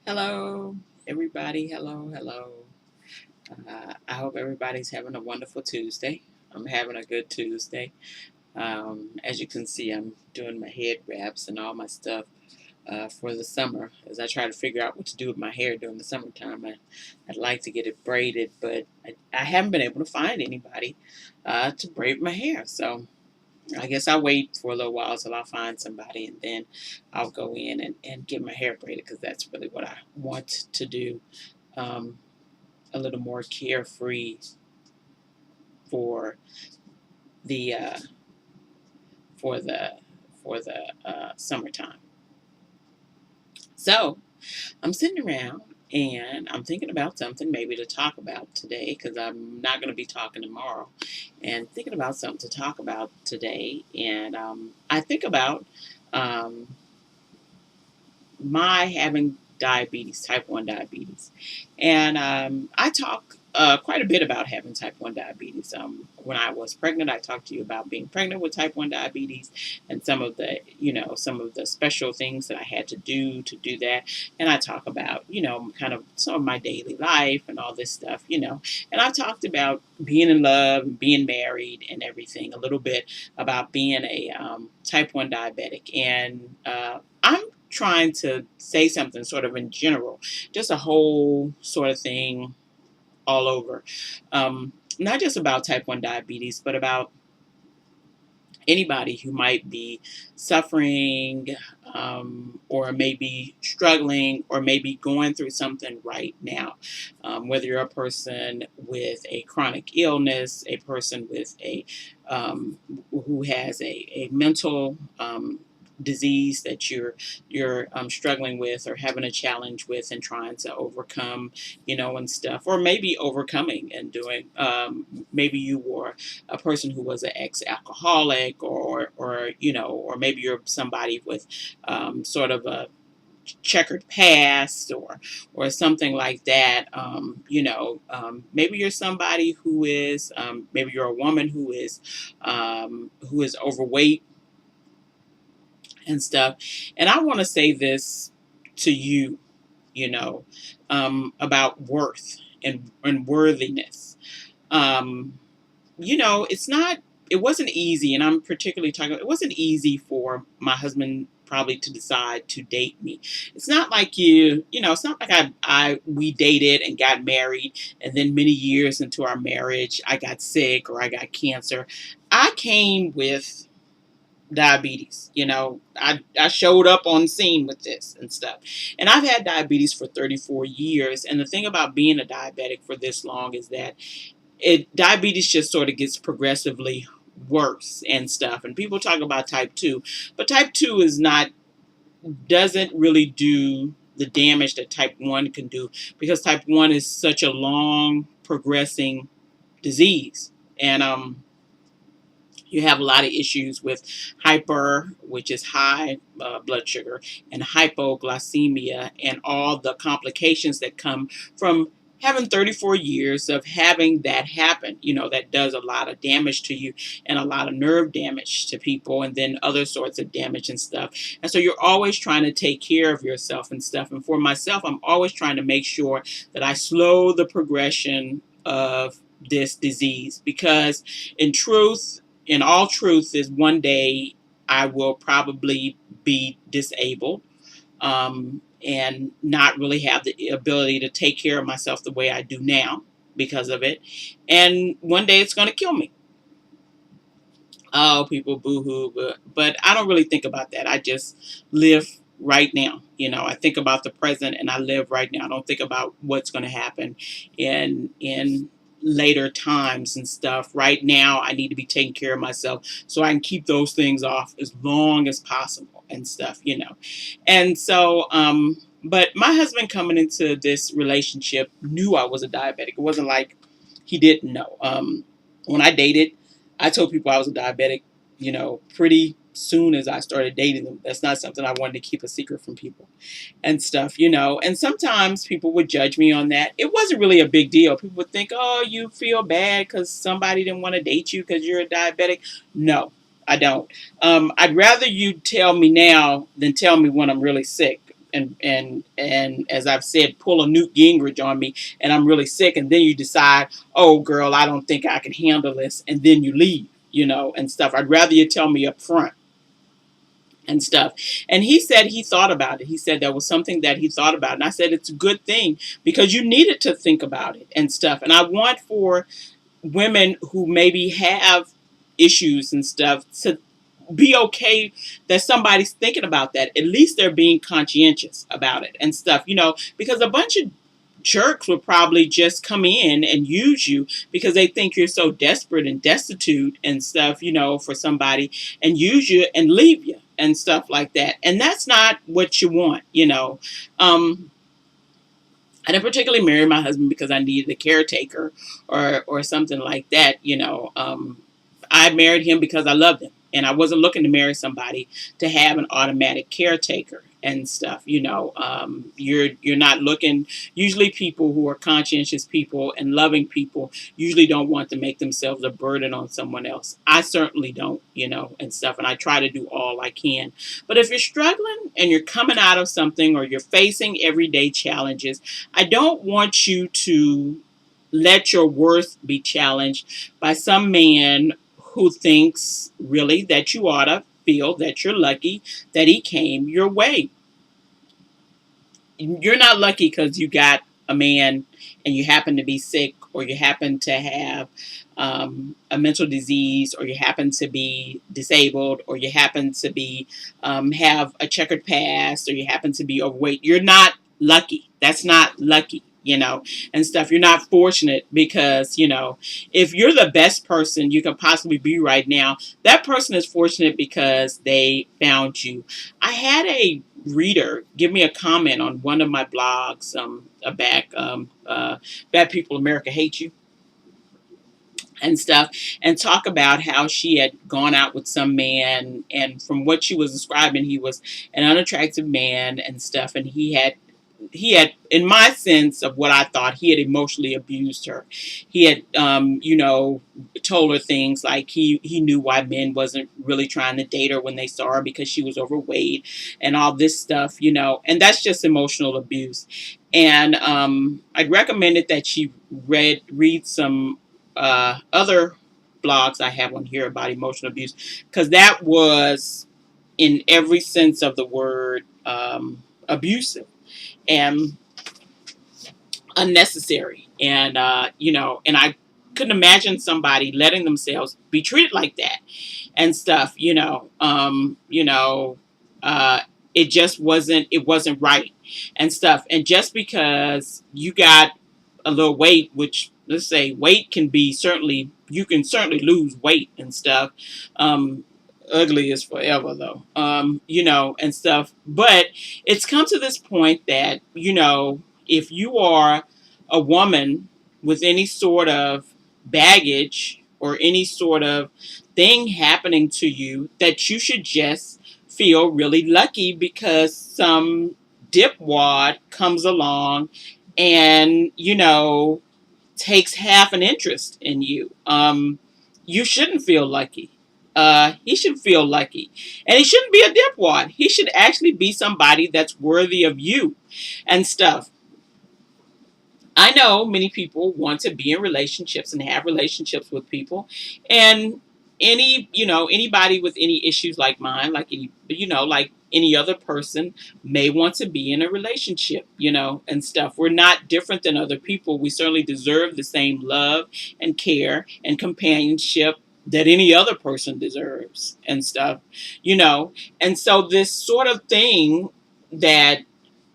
Hello, everybody. Hello, hello. I hope everybody's having a wonderful Tuesday. I'm having a good Tuesday. As you can see, I'm doing my head wraps and all my stuff for the summer as I try to figure out what to do with my hair during the summertime. I'd like to get it braided, but I haven't been able to find anybody to braid my hair. So I guess I'll wait for a little while till I find somebody, and then I'll go in and get my hair braided because that's really what I want to do. Um, a little more carefree for the uh, for the summertime. So I'm sitting around and I'm thinking about something maybe to talk about today because I'm not going to be talking tomorrow, and thinking about something to talk about today. And I think about um, my having diabetes, type 1 diabetes. And I talk quite a bit about having type 1 diabetes. When I was pregnant, I talked to you about being pregnant with type 1 diabetes and some of the special things that I had to do that. And I talk about, kind of some of my daily life and all this stuff, And I talked about being in love and being married and everything, a little bit about being a type 1 diabetic. And I'm trying to say something sort of in general, just a whole sort of thing all over. Not just about type 1 diabetes, but about anybody who might be suffering or maybe struggling or maybe going through something right now. Whether you're a person with a chronic illness, a person with um, who has a mental disease that you're struggling with or having a challenge with and trying to overcome, and stuff, or maybe overcoming and doing. Maybe you were a person who was an ex-alcoholic, or maybe you're somebody with sort of a checkered past, or something like that. Maybe you're somebody who is maybe you're a woman who is overweight and stuff. And I want to say this to you, about worth and worthiness. Um, it's not, it wasn't easy, and I'm particularly talking, it wasn't easy for my husband probably to decide to date me. It's not like it's not like we dated and got married, and then many years into our marriage, I got sick or I got cancer. I came with diabetes. I showed up on scene with this and stuff. And I've had diabetes for 34 years. And the thing about being a diabetic for this long is that diabetes just sort of gets progressively worse and stuff. And people talk about type 2, but type 2 doesn't really do the damage that type 1 can do, because type 1 is such a long progressing disease. And you have a lot of issues with hyper, which is high blood sugar, and hypoglycemia, and all the complications that come from having 34 years of having that happen. That does a lot of damage to you, and a lot of nerve damage to people, and then other sorts of damage and stuff. And so you're always trying to take care of yourself and stuff. And for myself, I'm always trying to make sure that I slow the progression of this disease, because in truth, in all truth, is one day I will probably be disabled, and not really have the ability to take care of myself the way I do now because of it. And one day it's going to kill me. Oh, people boo-hoo, but I don't really think about that. I just live right now. I think about the present and I live right now. I don't think about what's going to happen in later times and stuff. Right now, I need to be taking care of myself so I can keep those things off as long as possible and stuff. And so, but my husband, coming into this relationship, knew I was a diabetic. It wasn't like he didn't know. When I dated, I told people I was a diabetic, pretty soon as I started dating them. That's not something I wanted to keep a secret from people and stuff. And sometimes people would judge me on that. It wasn't really a big deal. People would think, oh, you feel bad because somebody didn't want to date you because you're a diabetic. No, I don't. I'd rather you tell me now than tell me when I'm really sick. and as I've said, pull a Newt Gingrich on me, and I'm really sick, and then you decide, oh girl, I don't think I can handle this, and then you leave, and stuff. I'd rather you tell me up front and stuff. And he said he thought about it. He said that was something that he thought about. And I said it's a good thing because you needed to think about it and stuff. And I want for women who maybe have issues and stuff to be okay that somebody's thinking about that. At least they're being conscientious about it and stuff, because a bunch of jerks will probably just come in and use you because they think you're so desperate and destitute and stuff, for somebody, and use you and leave you and stuff like that. And that's not what you want. I didn't particularly marry my husband because I needed a caretaker or something like that. I married him because I loved him, and I wasn't looking to marry somebody to have an automatic caretaker and stuff. You're not looking. Usually, people who are conscientious people and loving people usually don't want to make themselves a burden on someone else. I certainly don't, and stuff. And I try to do all I can. But if you're struggling and you're coming out of something or you're facing everyday challenges, I don't want you to let your worth be challenged by some man who thinks really that you ought to feel that you're lucky that he came your way. You're not lucky because you got a man and you happen to be sick, or you happen to have a mental disease, or you happen to be disabled, or you happen to be have a checkered past, or you happen to be overweight. You're not lucky. That's not lucky, and stuff. You're not fortunate because, if you're the best person you can possibly be right now, that person is fortunate because they found you. I had a reader give me a comment on one of my blogs back Bad People America Hate You and stuff, and talk about how she had gone out with some man, and from what she was describing, he was an unattractive man and stuff, and he had, in my sense of what I thought, he had emotionally abused her. He had, told her things like he knew why men wasn't really trying to date her when they saw her because she was overweight and all this stuff, and that's just emotional abuse. And I'd recommended that she read some other blogs I have on here about emotional abuse, because that was, in every sense of the word, abusive and unnecessary. And and I couldn't imagine somebody letting themselves be treated like that and stuff. It wasn't right and stuff. And just because you got a little weight, which, let's say, weight can be, certainly you can certainly lose weight and stuff. Ugly is forever though. And stuff. But it's come to this point that, if you are a woman with any sort of baggage or any sort of thing happening to you, that you should just feel really lucky because some dipwad comes along and, takes half an interest in you. You shouldn't feel lucky. He should feel lucky. And he shouldn't be a dipwad. He should actually be somebody that's worthy of you and stuff. I know many people want to be in relationships and have relationships with people. And anybody with any issues like mine, like any other person, may want to be in a relationship, and stuff. We're not different than other people. We certainly deserve the same love and care and companionship that any other person deserves and stuff, And so this sort of thing that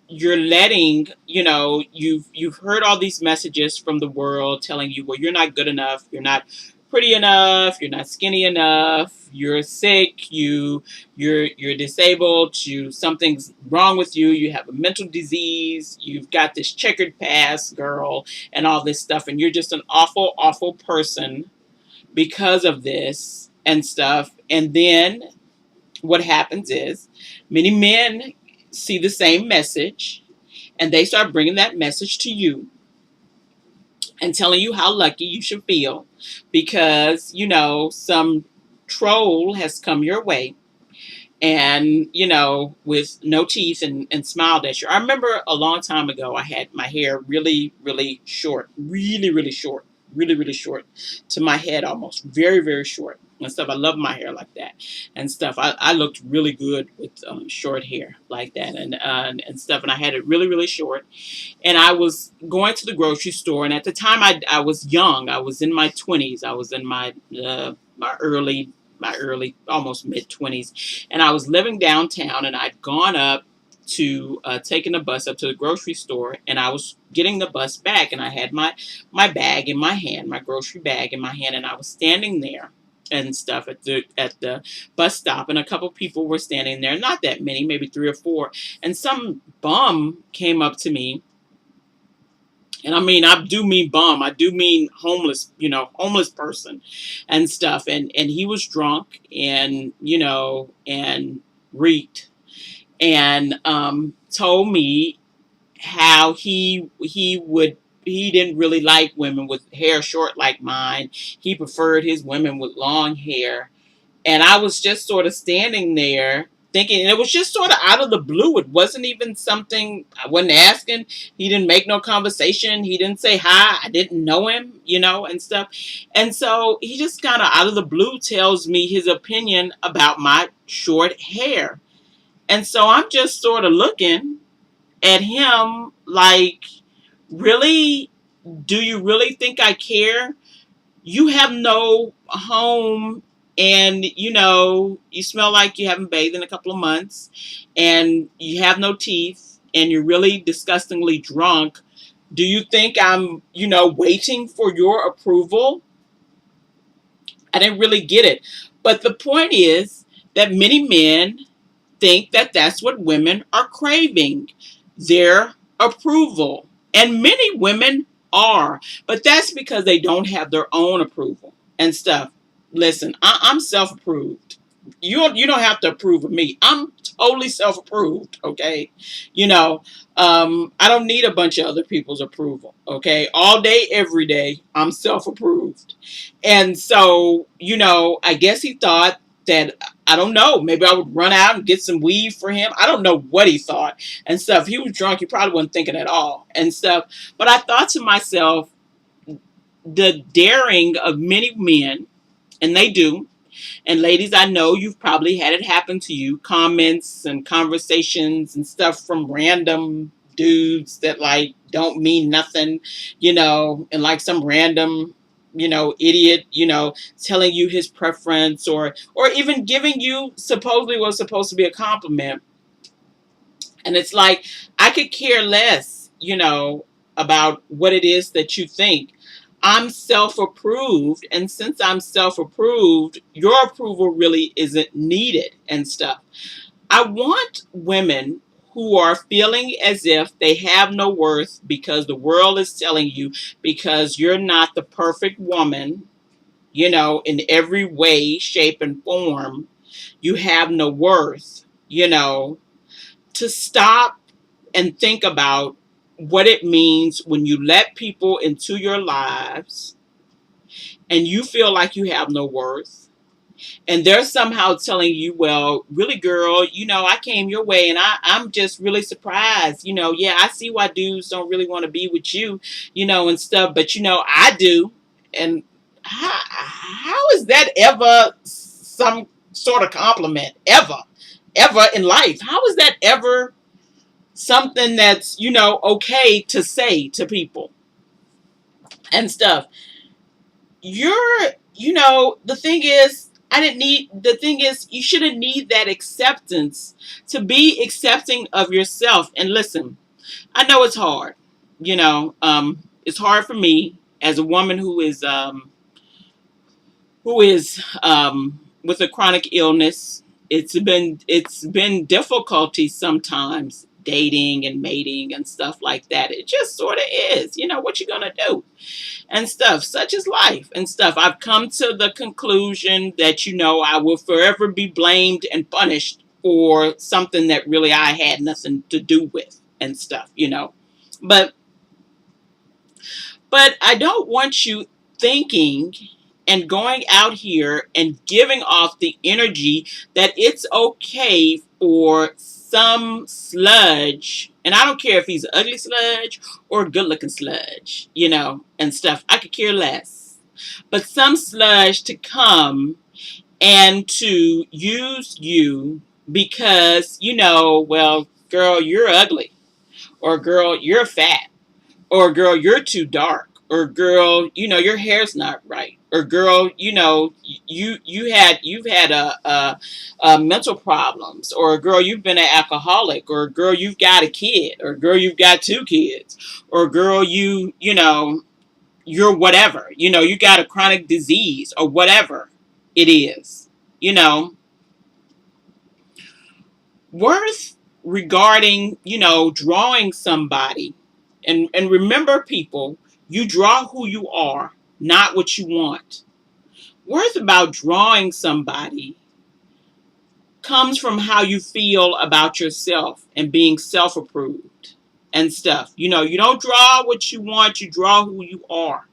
you're letting, you've heard all these messages from the world telling you, well, you're not good enough, you're not pretty enough, you're not skinny enough, you're sick, you're disabled, something's wrong with you, you have a mental disease, you've got this checkered past, girl, and all this stuff, and you're just an awful, awful person because of this and stuff. And then what happens is many men see the same message and they start bringing that message to you and telling you how lucky you should feel because, some troll has come your way and with no teeth, and smiled at you. I remember a long time ago I had my hair really, really short, really, really short, really, really short to my head, almost very, very short and stuff. I love my hair like that and stuff. I looked really good with short hair like that, and stuff, and I had it really, really short. And I was going to the grocery store, and at the time I was young. I was in my 20s. I was in my early almost mid 20s, and I was living downtown, and I'd gone up to taking the bus up to the grocery store, and I was getting the bus back, and I had my bag in my hand, my grocery bag in my hand, and I was standing there and stuff at the bus stop, and a couple people were standing there, not that many, maybe three or four, and some bum came up to me. And I mean, I do mean bum. I do mean homeless, homeless person and stuff. And he was drunk, and reeked, and told me how he didn't really like women with hair short like mine. He preferred his women with long hair. And I was just sort of standing there thinking, and it was just sort of out of the blue. It wasn't even something I wasn't asking. He didn't make no conversation. He didn't say hi. I didn't know him, and stuff. And so he just kind of out of the blue tells me his opinion about my short hair. And so I'm just sort of looking at him like, really? Do you really think I care? You have no home, and you smell like you haven't bathed in a couple of months, and you have no teeth, and you're really disgustingly drunk. Do you think I'm waiting for your approval? I didn't really get it, but the point is that many men think that that's what women are craving, their approval. And many women are, but that's because they don't have their own approval and stuff. Listen, I'm self-approved. You don't have to approve of me. I'm totally self-approved. Okay, I don't need a bunch of other people's approval. Okay, all day, every day, I'm self-approved. And so, I guess he thought that, I don't know, maybe I would run out and get some weed for him. I don't know what he thought and stuff. He was drunk. He probably wasn't thinking at all and stuff. But I thought to myself, the daring of many men, and they do. And ladies, I know you've probably had it happen to you. Comments and conversations and stuff from random dudes that like don't mean nothing, and like some random, idiot, telling you his preference, or even giving you supposedly what's supposed to be a compliment. And it's like, I could care less, about what it is that you think. I'm self approved. And since I'm self approved, your approval really isn't needed and stuff. I want women who are feeling as if they have no worth because the world is telling you, because you're not the perfect woman, in every way, shape, and form, you have no worth, to stop and think about what it means when you let people into your lives and you feel like you have no worth, and they're somehow telling you, well, really, girl, I came your way, and I'm just really surprised, yeah, I see why dudes don't really want to be with you, and stuff, but I do. And how is that ever some sort of compliment, ever in life? How is that ever something that's okay to say to people and stuff? The thing is, you shouldn't need that acceptance to be accepting of yourself. And listen, I know it's hard. It's hard for me as a woman who is with a chronic illness. It's been difficulty sometimes dating and mating and stuff like that. It just sort of is. What you gonna do and stuff. Such is life and stuff. I've come to the conclusion that I will forever be blamed and punished for something that really I had nothing to do with and stuff. But I don't want you thinking and going out here and giving off the energy that it's okay for some sludge, and I don't care if he's ugly sludge or good looking sludge, and stuff. I could care less. But some sludge to come and to use you because, well, girl, you're ugly, or girl, you're fat, or girl, you're too dark, or girl, your hair's not right, or girl, you've had a mental problems, or girl, you've been an alcoholic, or girl, you've got a kid, or girl, you've got two kids, or girl, you're whatever, you got a chronic disease or whatever it is, you know worth regarding, drawing somebody. And remember, people, you draw who you are, not what you want. Worth about drawing somebody comes from how you feel about yourself and being self-approved and stuff. You don't draw what you want, you draw who you are.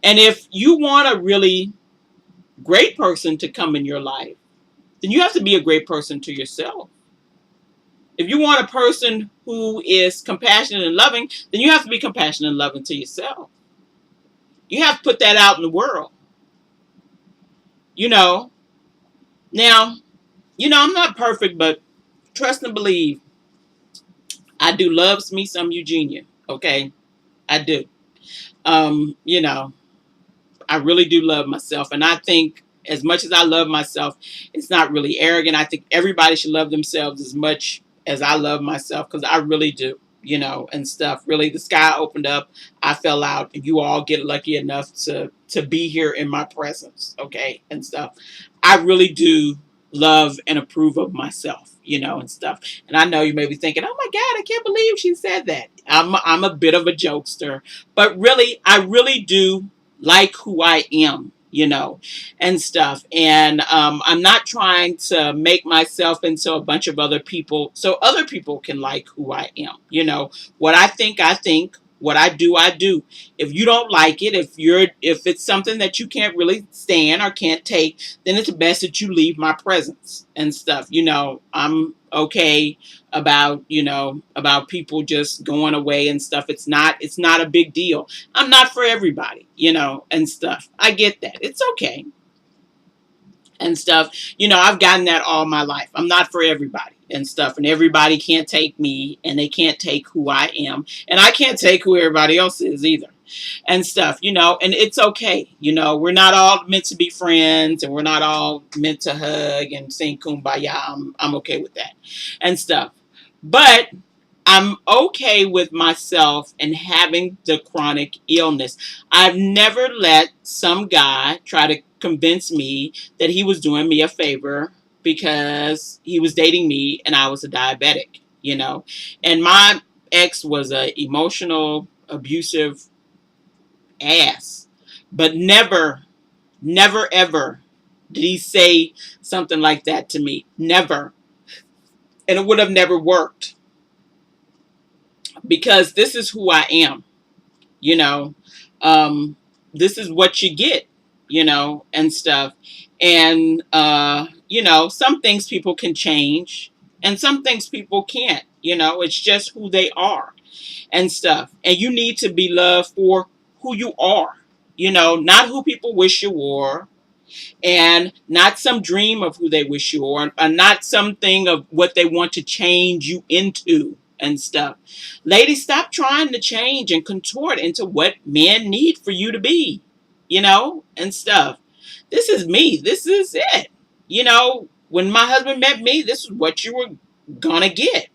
And if you want a really great person to come in your life, then you have to be a great person to yourself. If you want a person who is compassionate and loving, then you have to be compassionate and loving to yourself. You have to put that out in the world. Now, I'm not perfect, but trust and believe, I do loves me some Eugenia. Okay, I do. You know, I really do love myself. And I think as much as I love myself, it's not really arrogant. I think everybody should love themselves as much as I love myself, because I really do, and stuff. Really, the sky opened up. I fell out, and you all get lucky enough to be here in my presence, okay, and stuff. I really do love and approve of myself, and stuff. And I know you may be thinking, oh my God, I can't believe she said that. I'm a bit of a jokester, but really, I really do like who I am, and stuff. And I'm not trying to make myself into a bunch of other people so other people can like who I am. What I think, I think. What I do, I do. If you don't like it, if it's something that you can't really stand or can't take, then it's best that you leave my presence and stuff. I'm okay about people just going away and stuff. It's not a big deal. I'm not for everybody, and stuff. I get that. It's okay and stuff. I've gotten that all my life. I'm not for everybody and stuff. And everybody can't take me, and they can't take who I am. And I can't take who everybody else is either and stuff, and it's okay. We're not all meant to be friends, and we're not all meant to hug and sing kumbaya. I'm okay with that and stuff. But I'm okay with myself and having the chronic illness. I've never let some guy try to convince me that he was doing me a favor because he was dating me and I was a diabetic, And my ex was a emotional, abusive ass. But never, never, ever did he say something like that to me. Never. And it would have never worked. Because this is who I am, you know. This is what you get, and stuff. And, some things people can change and some things people can't, it's just who they are and stuff. And you need to be loved for who you are, not who people wish you were, and not some dream of who they wish you were, and not something of what they want to change you into and stuff. Ladies, stop trying to change and contort into what men need for you to be, and stuff. This is me. This is it. When my husband met me, this is what you were gonna get,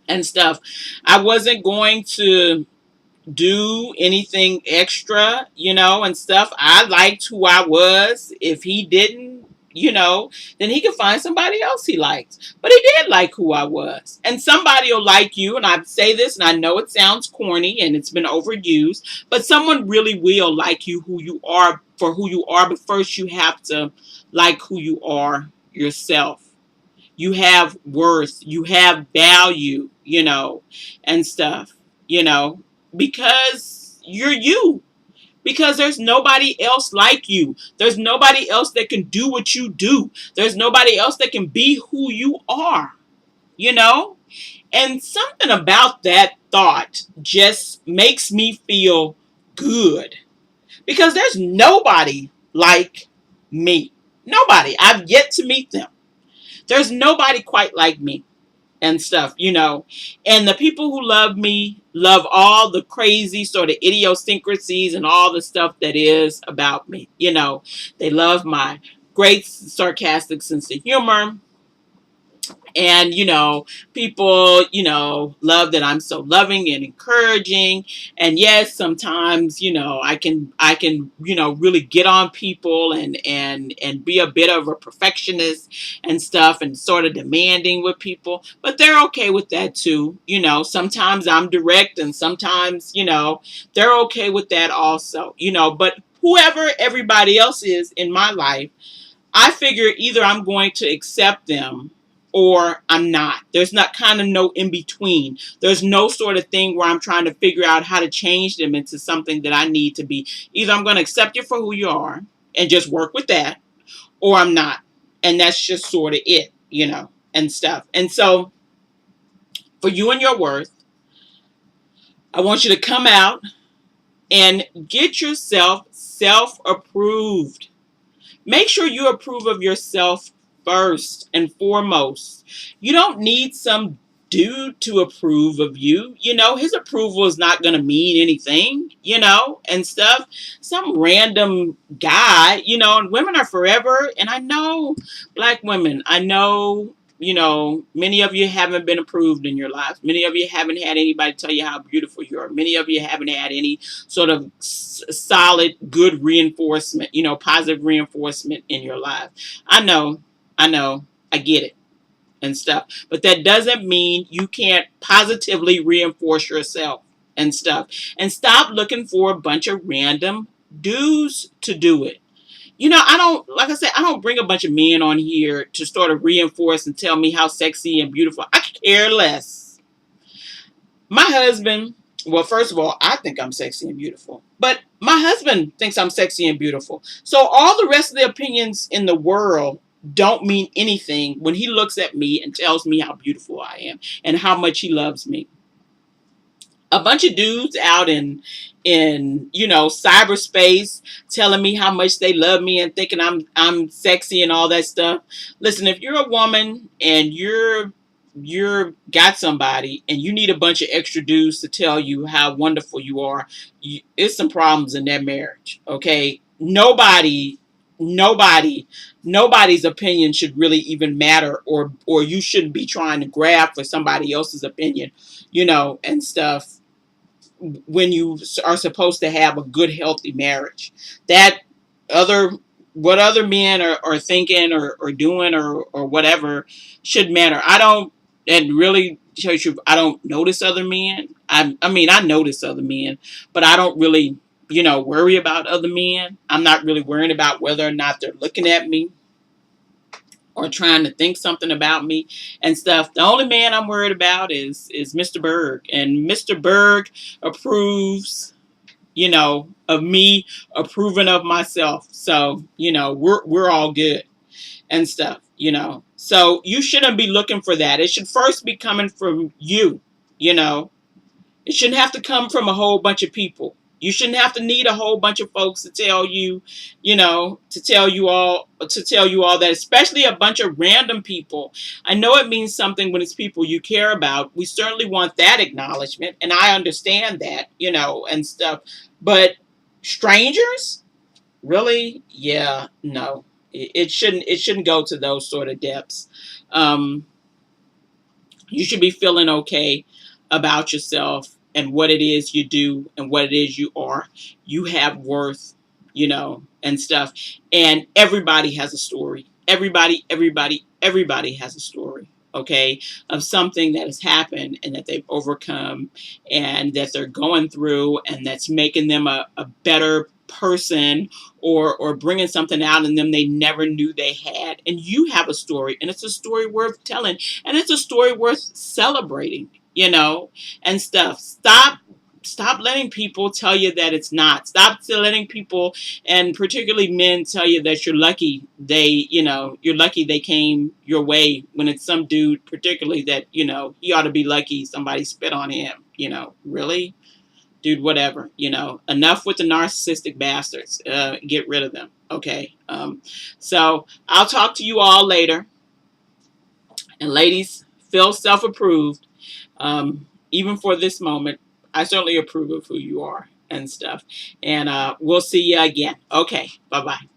and stuff. I wasn't going to do anything extra, and stuff. I liked who I was. If he didn't, then he could find somebody else he likes. But he did like who I was. And somebody will like you, and I say this, and I know it sounds corny and it's been overused, but someone really will like you who you are for who you are. But first you have to like who you are yourself. You have worth, you have value, and stuff, because you're you. because there's nobody else like you. There's nobody else that can do what you do. There's nobody else that can be who you are, you know? And something about that thought just makes me feel good because there's nobody like me. Nobody. I've yet to meet them. There's nobody quite like me and stuff, you know. And the people who love me love all the crazy sort of idiosyncrasies and all the stuff that is about me. You know, they love my great sarcastic sense of humor. And, you know, people, you know, love that I'm so loving and encouraging. And yes, sometimes, you know, I can, you know, really get on people and be a bit of a perfectionist and stuff and sort of demanding with people, but they're okay with that too. You know, sometimes I'm direct and sometimes, you know, they're okay with that also, you know, but whoever everybody else is in my life, I figure either I'm going to accept them or I'm not. There's not kind of no in between. There's no sort of thing where I'm trying to figure out how to change them into something that I need to be. Either I'm going to accept you for who you are and just work with that, or I'm not. And that's just sort of it, you know, and stuff. And so for you and your worth, I want you to come out and get yourself self-approved. Make sure you approve of yourself first and foremost. You don't need some dude to approve of you. You know, his approval is not going to mean anything, you know, and stuff. Some random guy, you know, and women are forever. And I know black women, I know, you know, many of you haven't been approved in your lives. Many of you haven't had anybody tell you how beautiful you are. Many of you haven't had any sort of solid, good reinforcement, you know, positive reinforcement in your life. I know, I get it and stuff. But that doesn't mean you can't positively reinforce yourself and stuff. And stop looking for a bunch of random dudes to do it. You know, I don't, like I said, I don't bring a bunch of men on here to sort of reinforce and tell me how sexy and beautiful. I care less. My husband, well, first of all, I think I'm sexy and beautiful, but my husband thinks I'm sexy and beautiful. So all the rest of the opinions in the world don't mean anything when he looks at me and tells me how beautiful I am and how much he loves me. A bunch of dudes out in you know, cyberspace telling me how much they love me and thinking I'm sexy and all that stuff. Listen, if you're a woman and you're got somebody and you need a bunch of extra dudes to tell you how wonderful you are, it's some problems in that marriage. Okay, nobody nobody's opinion should really even matter, or you shouldn't be trying to grab for somebody else's opinion, you know, and stuff, when you are supposed to have a good, healthy marriage. That other, what other men are thinking or doing or whatever should matter. I don't, and really tell you, I don't notice other men. I mean, I notice other men, but I don't really, you know, worry about other men. I'm not really worrying about whether or not they're looking at me or trying to think something about me and stuff. The only man I'm worried about is Mr. Berg. And Mr. Berg approves, you know, of me approving of myself. So, you know, we're all good and stuff, you know. So you shouldn't be looking for that. It should first be coming from you, you know. It shouldn't have to come from a whole bunch of people. You shouldn't have to need a whole bunch of folks to tell you, you know, to tell you all that, especially a bunch of random people. I know it means something when it's people you care about. We certainly want that acknowledgement, and I understand that, you know, and stuff. But strangers? Really? Yeah, no. It shouldn't go to those sort of depths. Um you should be feeling okay about yourself and what it is you do and what it is you are. You have worth, you know, and stuff. And everybody has a story. Everybody has a story. Okay, of something that has happened and that they've overcome and that they're going through and that's making them a better person, or bringing something out in them they never knew they had. And you have a story, and it's a story worth telling, and it's a story worth celebrating, you know, and stuff. Stop stop letting people tell you that it's not. Stop letting people, and particularly men, tell you that you're lucky you're lucky they came your way, when it's some dude particularly that, he ought to be lucky somebody spit on him. Really? Dude, whatever. Enough with the narcissistic bastards. Get rid of them. Okay. So I'll talk to you all later. And ladies, feel self-approved. Even for this moment, I certainly approve of who you are and stuff. And we'll see you again. Okay. Bye-bye.